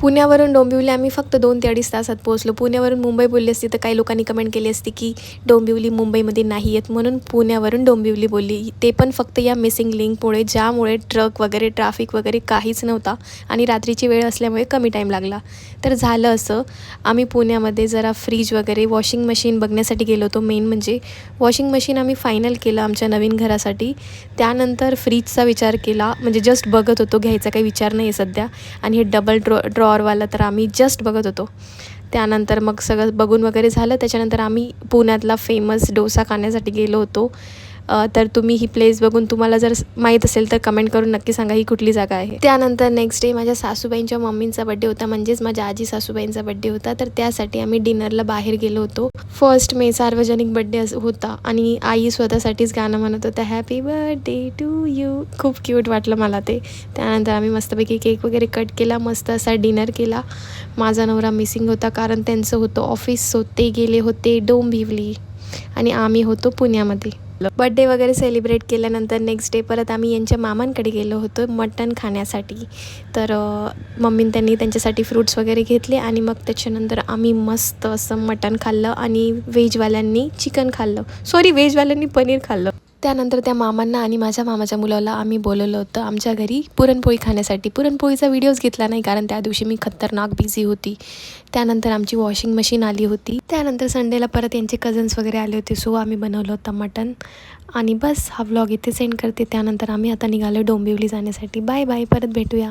पुण्यावरून डोंबिवली आम्ही फक्त 2 ते 2.5 तासात पोहोचलो. पुण्यावरून मुंबई बोलली असती तर काही लोकांनी कमेंट केली असती की डोंबिवली मुंबईमध्ये नाही आहेत, म्हणून पुण्यावरून डोंबिवली बोलली. ते पण फक्त या मिसिंग लिंकमुळे, ज्यामुळे ट्रक वगैरे, ट्रॅफिक वगैरे काहीच नव्हता आणि रात्रीची वेळ असल्यामुळे कमी टाईम लागला. तर झालं असं, आम्ही पुण्यामध्ये जरा फ्रीज वगैरे, वॉशिंग मशीन बघण्यासाठी गेलो होतो. मेन म्हणजे वॉशिंग मशीन आम्ही फायनल केलं आमच्या नवीन घरासाठी. त्यानंतर फ्रीजचा विचार केला, म्हणजे जस्ट बघत होतो, घ्यायचा काही विचार नाही आहे सध्या. आणि हे डबल ड्रॉवरवाला तर आम्ही जस्ट बघत होतो. त्यानंतर मग सगळं बघून वगैरे झालं. त्याच्यानंतर आम्ही पुण्यातला फेमस डोसा खाण्यासाठी गेलो होतो. तर तुम्ही ही प्लेस बघून तुम्हाला जर माहीत असेल तर कमेंट करून नक्की सांगा ही कुठली जागा आहे. त्यानंतर नेक्स्ट डे माझ्या सासूबाईंच्या मम्मींचा बड्डे होता, म्हणजेच माझ्या आजी सासूबाईंचा बड्डे होता. तर त्यासाठी आम्ही डिनरला बाहेर गेलो होतो. 1 मे सार्वजनिक बड्डे होता आणि आई स्वतःसाठीच गाणं म्हणत होतं, हॅपी बर्थडे टू यू. खूप क्यूट वाटलं मला ते. त्यानंतर आम्ही मस्तपैकी केक वगैरे कट केला, मस्त असा डिनर केला. माझा नवरा मिसिंग होता कारण त्यांचं होतं ऑफिस, सो ते गेले होते डोंबिवली आणि आम्ही होतो पुण्यामध्ये. बड्डे वगैरे सेलिब्रेट केल्यानंतर नेक्स्ट डे परत आम्ही यांच्या मामांकडे गेलो होतो मटण खाण्यासाठी. तर मम्मीने त्यांनी त्यांच्यासाठी फ्रूट्स वगैरे घेतले आणि मग त्याच्यानंतर आम्ही मस्त असं मटण खाल्लं आणि व्हेजवाल्यांनी चिकन खाल्लं, व्हेजवाल्यांनी पनीर खाल्लं. त्यानंतर त्या मामांना आणि माझ्या मामाच्या मुलाला आम्ही बोलवलं होतं आमच्या घरी पुरणपोळी खाण्यासाठी. पुरणपोळीचा व्हिडिओज घेतला नाही कारण त्या दिवशी मी खतरनाक बिझी होती. त्यानंतर आमची वॉशिंग मशीन आली होती. त्यानंतर संडेला परत यांचे कझन्स वगैरे आले होते, सो आम्ही बनवलं होतं मटण. आणि बस हा व्लॉग इथे सेंड करते. त्यानंतर आम्ही आता निघालो डोंबिवली जाण्यासाठी. बाय बाय, परत भेटूया.